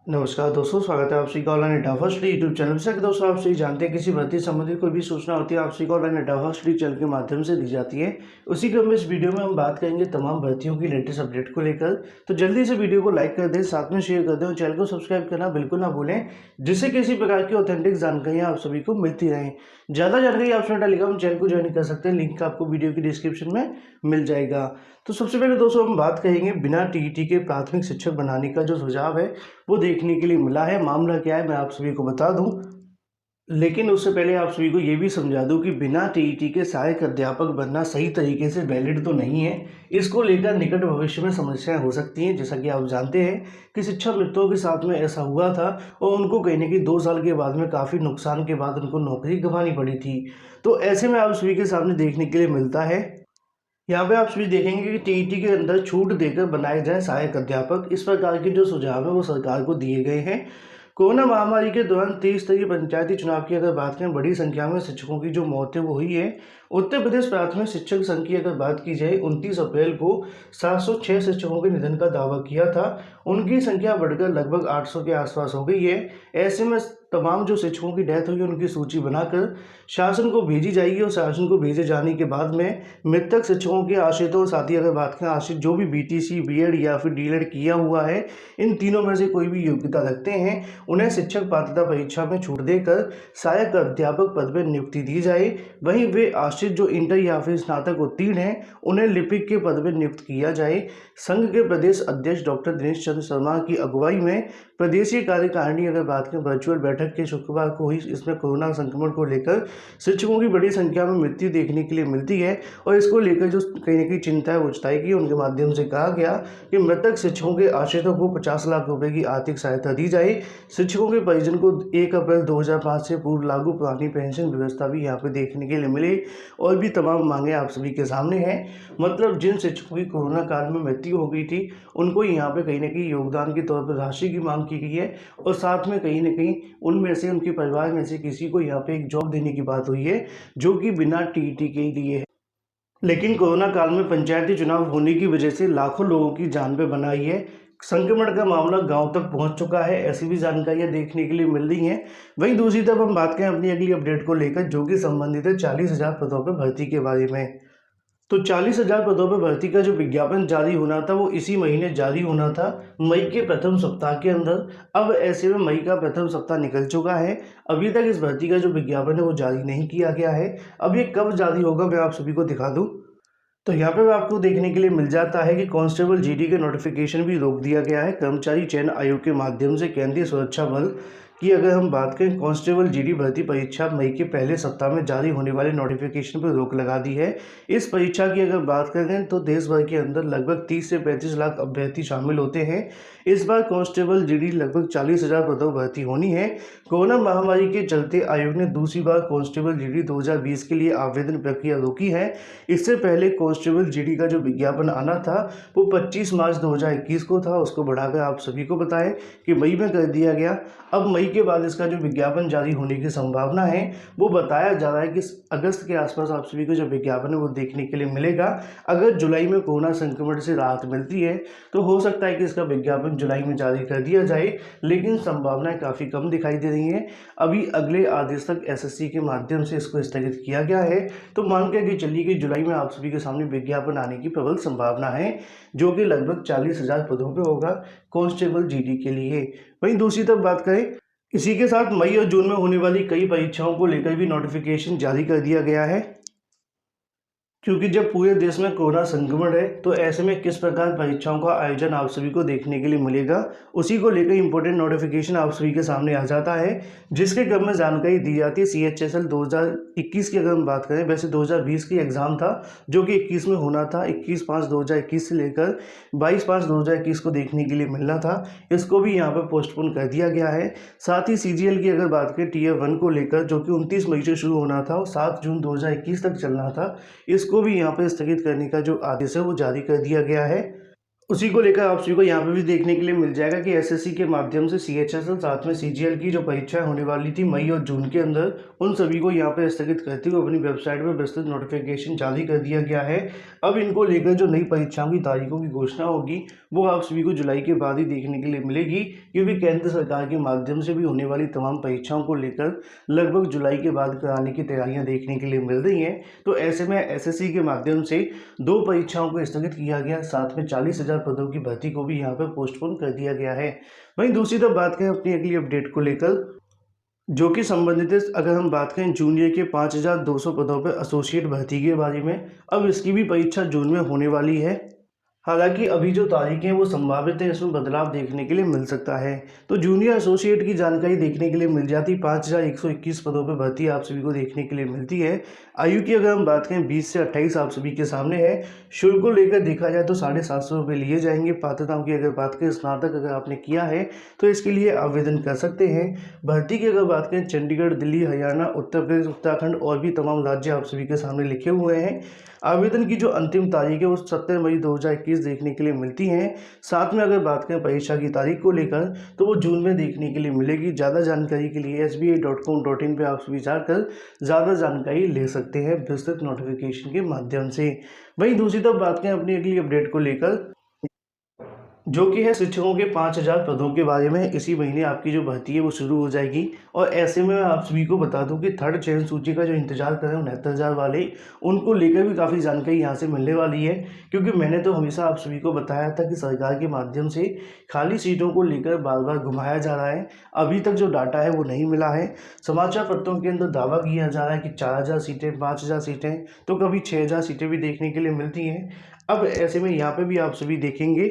नमस्कार दोस्तों, स्वागत है आप सभी का ऑनलाइन अड्डा फर्स्ट यूट्यूब चैनल से। दोस्तों, आप सभी जानते हैं किसी भर्ती संबंधित कोई भी सूचना होती है आप सभी को ऑनलाइन अड्डा फर्स्ट चैनल के माध्यम से दी जाती है। उसी क्रम में इस वीडियो में हम बात करेंगे तमाम भर्तियों की लेटेस्ट अपडेट को लेकर। तो जल्दी से वीडियो को लाइक कर दें, साथ में शेयर कर दें और चैनल को सब्सक्राइब करना बिल्कुल ना भूलें, जिससे किसी प्रकार की ऑथेंटिक जानकारियाँ आप सभी को मिलती रहें। ज़्यादा जानकारी आप टेलीग्राम चैनल को ज्वाइन कर सकते हैं, लिंक आपको वीडियो की डिस्क्रिप्शन में मिल जाएगा। तो सबसे पहले दोस्तों हम बात करेंगे बिना टीईटी के प्राथमिक शिक्षक बनाने का जो सुझाव है वो देखने के लिए मिला है। मामला क्या है मैं आप सभी को बता दूं, लेकिन उससे पहले आप सभी को ये भी समझा दूं कि बिना टीईटी के सहायक अध्यापक बनना सही तरीके से वैलिड तो नहीं है। इसको लेकर निकट भविष्य में समस्याएं हो सकती हैं। जैसा कि आप जानते हैं कि शिक्षा मित्रों के साथ में ऐसा हुआ था और उनको कहीं ना कहीं 2 साल के बाद में काफ़ी नुकसान के बाद उनको नौकरी गंवानी पड़ी थी। तो ऐसे में आप सभी के सामने देखने के लिए मिलता है, यहाँ पे आप सभी देखेंगे कि टीईटी के अंदर छूट देकर बनाए जाए सहायक अध्यापक। इस प्रकार के जो सुझाव है वो सरकार को दिए गए हैं। कोरोना महामारी के दौरान 23 स्तरीय पंचायती चुनाव की अगर बात करें, बड़ी संख्या में शिक्षकों की जो मौत है वो हुई है। उत्तर प्रदेश प्राथमिक शिक्षक संघ की अगर बात की जाए, 29 अप्रैल को 706 शिक्षकों के निधन का दावा किया था। उनकी संख्या बढ़कर लगभग 800 के आसपास हो गई है। ऐसे में तमाम जो शिक्षकों की डेथ हुई उनकी सूची बनाकर शासन को भेजी जाएगी और शासन को भेजे जाने के बाद में मृतक शिक्षकों के आश्रितों और साथ ही अगर बात करें आश्रित जो भी बीटीसी, बीएड या फिर डीएड किया हुआ है, इन तीनों में से कोई भी योग्यता रखते हैं, उन्हें शिक्षक पात्रता परीक्षा में छूट देकर सहायक अध्यापक पद पर नियुक्ति दी जाए। वहीं वे आश्रित जो इंटर या फिर स्नातक उत्तीर्ण हैं उन्हें लिपिक के पद पर नियुक्त किया जाए। संघ के प्रदेश अध्यक्ष डॉक्टर दिनेश चंद्र शर्मा की अगुवाई में प्रदेशीय कार्यकारिणी अगर बात करें वर्चुअल बैठक के शुक्रवार को हुई। इसमें कोरोना संक्रमण को लेकर शिक्षकों की बड़ी संख्या में मृत्यु देखने के लिए मिलती है और इसको लेकर जो कहीं ना कहीं चिंता है वो जताई गई। उनके माध्यम से कहा गया कि मृतक शिक्षकों के आश्रितों को 50 लाख रुपए की आर्थिक सहायता दी जाए। शिक्षकों के परिजन को 1 अप्रैल 2005 से पूर्व लागू पुरानी पेंशन व्यवस्था भी यहाँ पे देखने के लिए मिले। और भी तमाम मांगे आप सभी के सामने हैं। मतलब जिन शिक्षकों की कोरोना काल में मृत्यु हो गई थी उनको यहाँ पे कहीं ना कहीं योगदान के तौर पर राशि की मांग की गई है और साथ में कहीं ना कहीं उनमें से उनके परिवार में से किसी को यहाँ पे एक जॉब देने की बात हुई है जो कि बिना टीईटी के लिए है। लेकिन कोरोना काल में पंचायती चुनाव होने की वजह से लाखों लोगों की जान पे बनाई है। संक्रमण का मामला गांव तक पहुंच चुका है, ऐसी भी जानकारियां देखने के लिए मिल रही हैं। वहीं दूसरी तरफ हम बात करें अपनी अगली अपडेट को लेकर, जो कि संबंधित है 40,000 पदों पर भर्ती के बारे में। तो 40,000 पदों पर भर्ती का जो विज्ञापन जारी होना था वो इसी महीने जारी होना था, मई के प्रथम सप्ताह के अंदर। अब ऐसे में मई का प्रथम सप्ताह निकल चुका है, अभी तक इस भर्ती का जो विज्ञापन है वो जारी नहीं किया गया है। अब ये कब जारी होगा मैं आप सभी को दिखा दूं। तो यहाँ पे आपको देखने के लिए मिल जाता है कि कांस्टेबल जीडी के नोटिफिकेशन भी रोक दिया गया है कर्मचारी चयन आयोग के माध्यम से। केंद्रीय सुरक्षा बल की अगर हम बात करें, कांस्टेबल जीडी भर्ती परीक्षा मई के पहले सप्ताह में जारी होने वाले नोटिफिकेशन पर रोक लगा दी है। इस परीक्षा की अगर बात करें तो देश भर के अंदर लगभग 30 से 35 लाख अभ्यर्थी शामिल होते हैं। इस बार कांस्टेबल जीडी लगभग 40,000 पदों पर भर्ती होनी है। कोरोना महामारी के चलते आयोग ने दूसरी बार कांस्टेबल जीडी 2020 के लिए आवेदन प्रक्रिया रोकी है। इससे पहले कांस्टेबल जीडी का जो विज्ञापन आना था वो 25 मार्च 2021 को था, उसको बढ़ाकर आप सभी को बताएं कि मई में कर दिया गया। अब मई के बाद इसका जो विज्ञापन जारी होने की संभावना है वो बताया जा रहा है कि अगस्त के आसपास आप सभी को जो विज्ञापन है वो देखने के लिए मिलेगा। अगर जुलाई में कोरोना संक्रमण से राहत मिलती है तो हो सकता है कि इसका विज्ञापन जुलाई में जारी कर दिया जाए, लेकिन संभावनाएं काफ़ी कम दिखाई दे रही हैं। अभी अगले आदेश तक एसएससी के माध्यम से इसको स्थगित किया गया है। तो मान के चलिए कि जुलाई में आप सभी के सामने विज्ञापन आने की प्रबल संभावना है, जो कि लगभग 40,000 पदों पे होगा कांस्टेबल जीडी के लिए। वहीं दूसरी तरफ बात करें, इसी के साथ मई और जून में होने वाली कई परीक्षाओं को लेकर भी नोटिफिकेशन जारी कर दिया गया है। क्योंकि जब पूरे देश में कोरोना संक्रमण है तो ऐसे में किस प्रकार परीक्षाओं का आयोजन आप सभी को देखने के लिए मिलेगा, उसी को लेकर इंपॉर्टेंट नोटिफिकेशन आप सभी के सामने आ जाता है, जिसके क्रम में जानकारी दी जाती है। CHSL 2021 की अगर हम बात करें, वैसे 2020 की एग्ज़ाम था जो कि 21 में होना था, 21/5/2021 से लेकर 22/5/2021 को देखने के लिए मिलना था, इसको भी यहाँ पर पोस्टपोन कर दिया गया है। साथ ही CGL की अगर बात करें Tier 1 को लेकर, जो कि 29 मई से शुरू होना था और 7 जून 2021 तक चलना था, इसको भी यहाँ पर स्थगित करने का जो आदेश है वो जारी कर दिया गया है। उसी को लेकर आप सभी को यहाँ पे भी देखने के लिए मिल जाएगा कि एसएससी के माध्यम से सीएचएसएल साथ में सीजीएल की जो परीक्षाएं होने वाली थी मई और जून के अंदर, उन सभी को यहाँ पे स्थगित करते हुए अपनी वेबसाइट पर विस्तृत नोटिफिकेशन जारी कर दिया गया है। अब इनको लेकर जो नई परीक्षाओं की तारीखों की घोषणा होगी वो आप सभी को जुलाई के बाद ही देखने के लिए मिलेगी, क्योंकि केंद्र सरकार के माध्यम से भी होने वाली तमाम परीक्षाओं को लेकर लगभग जुलाई के बाद कराने की तैयारियां देखने के लिए मिल रही हैं। तो ऐसे में एसएससी के माध्यम से 2 परीक्षाओं को स्थगित किया गया, साथ में 40,000 पदों की भर्ती को भी यहाँ पर पोस्टपोन कर दिया गया है। वहीं दूसरी तरफ बात करें अपनी अगली अपडेट को लेकर, जो कि संबंधित है, अगर हम बात करें जूनियर के 5,200 पदों पर एसोसिएट भर्ती के बारे में। अब इसकी भी परीक्षा जून में होने वाली है। हालांकि अभी जो तारीखें हैं वो संभावित है, इसमें बदलाव देखने के लिए मिल सकता है। तो जूनियर एसोसिएट की जानकारी देखने के लिए मिल जाती, 5,121 पदों पर भर्ती आप सभी को देखने के लिए मिलती है। आयु की अगर हम बात करें 20 से 28 आप सभी के सामने है। शुल्क को लेकर देखा जाए तो 750 रुपये लिए जाएंगे। पात्रताओं की अगर बात करें, स्नातक अगर आपने किया है तो इसके लिए आवेदन कर सकते हैं। भर्ती की अगर बात करें, चंडीगढ़, दिल्ली, हरियाणा, उत्तर प्रदेश, उत्तराखंड और भी तमाम राज्य आप सभी के सामने लिखे हुए हैं। आवेदन की जो अंतिम तारीख है वो 17 मई 2021 देखने के लिए मिलती हैं। साथ में अगर बात करें परीक्षा की तारीख को लेकर तो वो जून में देखने के लिए मिलेगी। ज़्यादा जानकारी के लिए sbi.com.in पे आप सभी जाकर ज़्यादा जानकारी ले सकते हैं विस्तृत नोटिफिकेशन के माध्यम से। वहीं दूसरी तरफ बात करें अपनी अगली अपडेट को लेकर, जो कि है शिक्षकों के 5,000 पदों के बारे में। इसी महीने आपकी जो भर्ती है वो शुरू हो जाएगी। और ऐसे में मैं आप सभी को बता दूं कि थर्ड चयन सूची का जो इंतजार कर रहे हैं 69,000 वाले, उनको लेकर भी काफ़ी जानकारी यहाँ से मिलने वाली है। क्योंकि मैंने तो हमेशा आप सभी को बताया था कि सरकार के माध्यम से खाली सीटों को लेकर बार बार घुमाया जा रहा है। अभी तक जो डाटा है वो नहीं मिला है। समाचार पत्रों के अंदर दावा किया जा रहा है कि 4,000 सीटें, 5,000 सीटें, तो कभी 6,000 सीटें भी देखने के लिए मिलती हैं। अब ऐसे में यहाँ पर भी आप सभी देखेंगे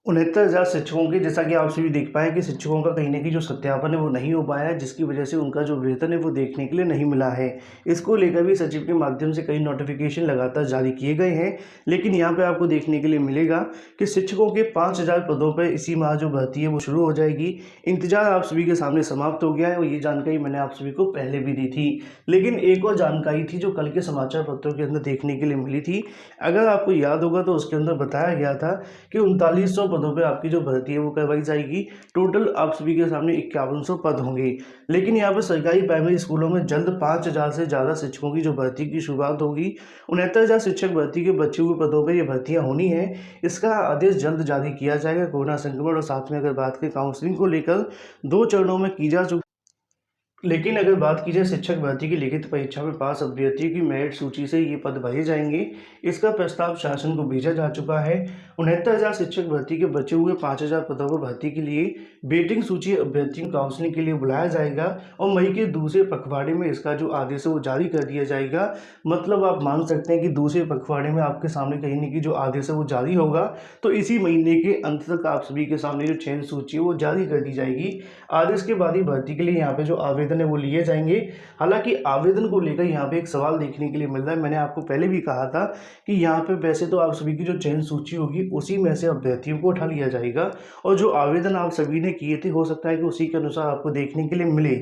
69,000 शिक्षकों के, जैसा कि आप सभी देख पाए कि शिक्षकों का कहीं ना कहीं जो सत्यापन है वो नहीं हो पाया है, जिसकी वजह से उनका जो वेतन है वो देखने के लिए नहीं मिला है। इसको लेकर भी सचिव के माध्यम से कई नोटिफिकेशन लगातार जारी किए गए हैं। लेकिन यहाँ पे आपको देखने के लिए मिलेगा कि शिक्षकों के 5,000 पदों पर इसी माह जो भर्ती है वो शुरू हो जाएगी। इंतजार आप सभी के सामने समाप्त हो गया है और ये जानकारी मैंने आप सभी को पहले भी दी थी। लेकिन एक और जानकारी थी जो कल के समाचार पत्रों के अंदर देखने के लिए मिली थी। अगर आपको याद होगा तो उसके अंदर बताया गया था कि 3900 पदों पे आपकी जो भर्ती है वो करवाई जाएगी। टोटल आप सभी के सामने 5100 पद होंगे। लेकिन यहाँ पर सरकारी प्राइमरी स्कूलों में जल्द 5,000 से ज़्यादा शिक्षकों की जो भर्ती की शुरुआत होगी। 69,000 शिक्षक भर्ती के बचे हुए पदों पर ये भर्तियाँ होनी है। इसका आदेश जल्द जारी किया जाएगा। कोरोना संक्रमण और साथ में अगर बात करें काउंसलिंग को लेकर 2 चरणों में की जा चुकी। लेकिन अगर बात की जाए शिक्षक भर्ती की लिखित परीक्षा में पास अभ्यर्थियों की मेरिट सूची से ये पद भरे जाएंगे, इसका प्रस्ताव शासन को भेजा जा चुका है। 69,000 शिक्षक भर्ती के बचे हुए 5,000 पदों पर भर्ती के लिए वेटिंग सूची अभ्यर्थियों को काउंसलिंग के लिए बुलाया जाएगा और मई के दूसरे पखवाड़े में इसका जो आदेश है वो जारी कर दिया जाएगा। मतलब आप मान सकते हैं कि दूसरे पखवाड़े में आपके सामने कहीं न कहीं जो आदेश है वो जारी होगा। तो इसी महीने के अंत तक आप सभी के सामने जो चयन सूची है वो जारी कर दी जाएगी। आदेश के बाद ही भर्ती के लिए यहाँ पे जो आवेदन है वो लिए जाएंगे। हालांकि आवेदन को लेकर यहाँ पे एक सवाल देखने के लिए मिल रहा है। मैंने आपको पहले भी कहा था कि यहाँ पे वैसे तो आप सभी की जो चयन सूची होगी उसी में से अभ्यर्थियों को उठा लिया जाएगा और जो आवेदन आप सभी ने किए थे हो सकता है कि उसी के अनुसार आपको देखने के लिए मिले।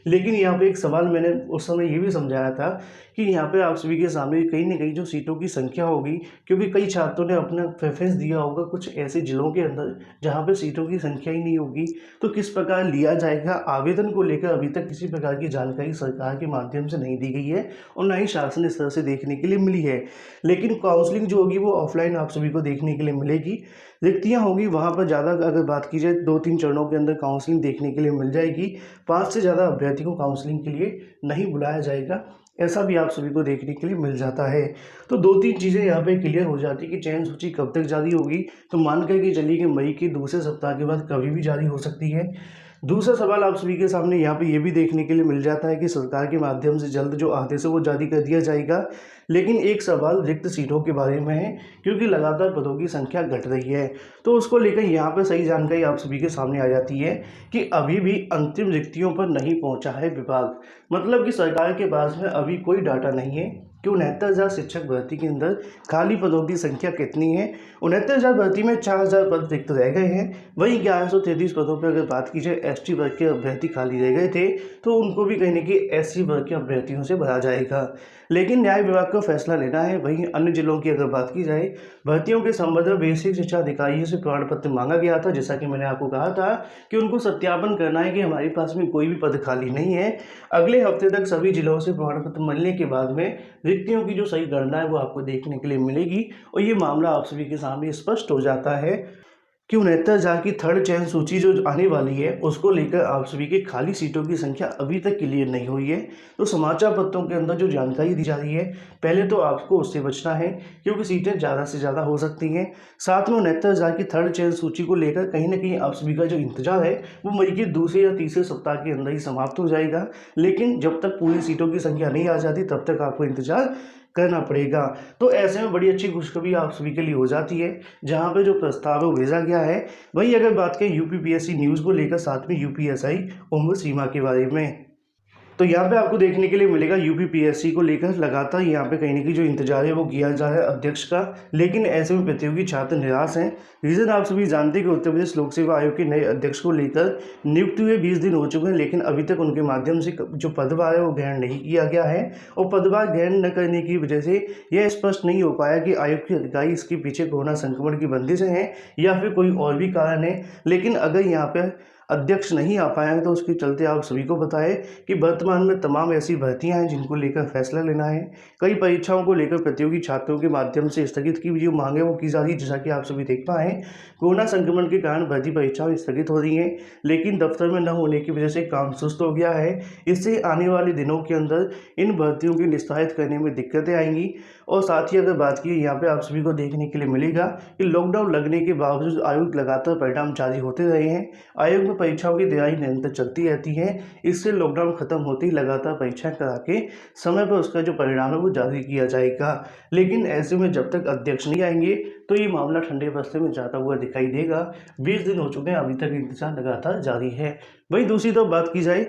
लेकिन यहाँ पे एक सवाल मैंने उस समय ये भी समझाया था कि यहाँ पे आप सभी के सामने कहीं ना कहीं जो सीटों की संख्या होगी, क्योंकि कई छात्रों ने अपना प्रेफरेंस दिया होगा कुछ ऐसे जिलों के अंदर जहाँ पे सीटों की संख्या ही नहीं होगी, तो किस प्रकार लिया जाएगा। आवेदन को लेकर अभी तक किसी प्रकार की जानकारी सरकार के माध्यम से नहीं दी गई है और ना ही शासन इस तरह से देखने के लिए मिली है। लेकिन काउंसलिंग जो होगी वो ऑफलाइन आप सभी को देखने के लिए मिलेगी। रिक्तियाँ होगी वहाँ पर ज़्यादा, अगर बात की जाए 2-3 चरणों के अंदर काउंसलिंग देखने के लिए मिल जाएगी। 5 से ज़्यादा अभ्यर्थियों को काउंसलिंग के लिए नहीं बुलाया जाएगा, ऐसा भी आप सभी को देखने के लिए मिल जाता है। तो 2-3 चीज़ें यहाँ पे क्लियर हो जाती कि चयन सूची कब तक जारी होगी, तो मान कर के चलिए कि मई के दूसरे सप्ताह के बाद कभी भी जारी हो सकती है। दूसरा सवाल आप सभी के सामने यहाँ पे ये भी देखने के लिए मिल जाता है कि सरकार के माध्यम से जल्द जो आदेश है वो जारी कर दिया जाएगा। लेकिन एक सवाल रिक्त सीटों के बारे में है, क्योंकि लगातार पदों की संख्या घट रही है। तो उसको लेकर यहाँ पे सही जानकारी आप सभी के सामने आ जाती है कि अभी भी अंतिम रिक्तियों पर नहीं पहुँचा है विभाग। मतलब कि सरकार के पास में अभी कोई डाटा नहीं है कि 69,000 शिक्षक भर्ती के अंदर खाली पदों की संख्या कितनी है। 69,000 भर्ती में 4,000 पद रिक्त रह गए हैं। वहीं 1133 पदों पर अगर बात की जाए एसटी वर्ग के अभ्यर्थी खाली रह गए थे, तो उनको भी कहीं न कहीं एससी वर्ग के अभ्यर्थियों से भरा जाएगा। लेकिन न्याय विभाग को फैसला लेना है। वहीं अन्य जिलों की अगर बात की जाए, भर्तियों के संबंध में बेसिक शिक्षा अधिकारियों से प्रमाण पत्र मांगा गया था। जैसा कि मैंने आपको कहा था कि उनको सत्यापन करना है कि हमारे पास में कोई भी पद खाली नहीं है। अगले हफ्ते तक सभी जिलों से प्रमाण पत्र मिलने के बाद में रिक्तियों की जो सही गणना है वो आपको देखने के लिए मिलेगी और ये मामला आप सभी के सामने स्पष्ट हो जाता है कि 69,000 की थर्ड चयन सूची जो आने वाली है उसको लेकर आप सभी की खाली सीटों की संख्या अभी तक क्लियर नहीं हुई है। तो समाचार पत्रों के अंदर जो जानकारी दी जा रही है, पहले तो आपको उससे बचना है क्योंकि सीटें ज़्यादा से ज़्यादा हो सकती हैं। साथ में 69,000 की थर्ड चयन सूची को लेकर कहीं ना कहीं आप सभी का जो इंतजार है वो मई के दूसरे या तीसरे सप्ताह के अंदर ही समाप्त हो जाएगा। लेकिन जब तक पूरी सीटों की संख्या नहीं आ जाती तब तक आपको इंतजार करना पड़ेगा। तो ऐसे में बड़ी अच्छी खुशखबरी आप सभी के लिए हो जाती है, जहां पे जो प्रस्ताव है वो भेजा गया है। वहीं अगर बात करें यूपीपीएससी न्यूज़ को लेकर, साथ में यूपीएसआई उम्र सीमा के बारे में, तो यहाँ पे आपको देखने के लिए मिलेगा यूपीपीएससी को लेकर लगातार यहाँ पे कहीं न कहीं जो इंतजार है वो किया जा रहा है अध्यक्ष का। लेकिन ऐसे में प्रतियोगी छात्र निराश हैं। रीज़न आप सभी जानते हैं कि उत्तर प्रदेश लोक सेवा आयोग के नए अध्यक्ष को लेकर नियुक्ति हुए 20 दिन हो चुके हैं, लेकिन अभी तक उनके माध्यम से जो पदभार है वो ग्रहण नहीं किया गया है। और पदभार ग्रहण न करने की वजह से यह स्पष्ट नहीं हो पाया कि आयोग के अधिकारी इसके पीछे कोरोना संक्रमण की बंदिशें हैं या फिर कोई और भी कारण है। लेकिन अगर यहाँ पर अध्यक्ष नहीं आ पाए हैं तो उसके चलते आप सभी को बताएं कि वर्तमान में तमाम ऐसी भर्तियां हैं जिनको लेकर फैसला लेना है। कई परीक्षाओं को लेकर प्रतियोगी छात्रों के माध्यम से स्थगित की जो मांगे वो की जा रही है। जैसा कि आप सभी देख पाए, कोरोना संक्रमण के कारण भर्ती परीक्षाएं स्थगित हो रही हैं, लेकिन दफ्तर में न होने की वजह से काम सुस्त हो गया है। इससे आने वाले दिनों के अंदर इन भर्तियों की निस्तारित करने में दिक्कतें आएंगी। और साथ ही अगर बात की यहाँ पे आप सभी को देखने के लिए मिलेगा कि लॉकडाउन लगने के बावजूद आयोग लगातार परिणाम जारी होते रहे हैं। आयोग में परीक्षाओं की तैयारी निरंतर चलती रहती है। इससे लॉकडाउन खत्म होते ही लगातार परीक्षाएं करा के समय पर उसका जो परिणाम है वो जारी किया जाएगा। लेकिन ऐसे में जब तक अध्यक्ष नहीं आएंगे तो ये मामला ठंडे बस्ते में जाता हुआ दिखाई देगा। 20 दिन हो चुके हैं, अभी तक इंतजार लगातार जारी है। वहीं दूसरी तरफ बात की जाए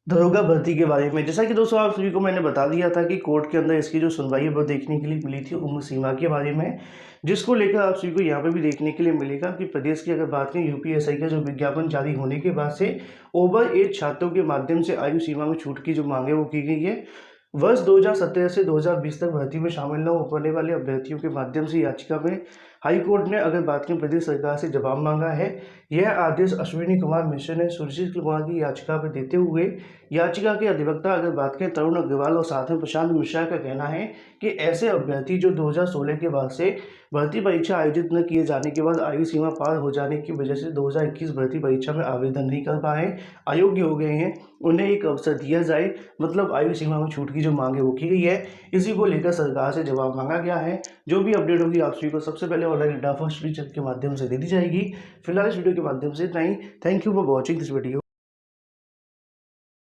दरोगा भर्ती के बारे में, जैसा कि दोस्तों आप सभी को मैंने बता दिया था कि कोर्ट के अंदर इसकी जो सुनवाई है वो देखने के लिए मिली थी उम्र सीमा के बारे में, जिसको लेकर आप सभी को यहाँ पे भी देखने के लिए मिलेगा कि प्रदेश की अगर बात करें यूपीएसआई का जो विज्ञापन जारी होने के बाद से ओवर एज छात्रों के माध्यम से आयु सीमा में छूट की जो मांग है वो की गई है। वर्ष 2017 से 2020 तक भर्ती में शामिल न हो पाने वाले अभ्यर्थियों के माध्यम से याचिका में हाई कोर्ट ने अगर बात करें प्रदेश सरकार से जवाब मांगा है। यह आदेश अश्विनी कुमार मिश्र ने सुशील कुमार की याचिका पर देते हुए याचिका के अधिवक्ता अगर बात करें तरुण अग्रवाल और साथ में प्रशांत मिश्रा का कहना है कि ऐसे अभ्यर्थी जो 2016 के बाद से भर्ती परीक्षा आयोजित न किए जाने के बाद आयु सीमा पार हो जाने की वजह से 2021 भर्ती परीक्षा में आवेदन नहीं कर पाए, अयोग्य हो गए हैं, उन्हें एक अवसर दिया जाए। मतलब आयु सीमा में छूट की जो मांग है वो की गई है। इसी को लेकर सरकार से जवाब मांगा गया है। जो भी अपडेट होगी आप सभी को सबसे पहले ऑनलाइन डाटा फर्स्ट के माध्यम से दे दी जाएगी। फिलहाल इस वीडियो के माध्यम से इतना ही। Thank you for watching this video.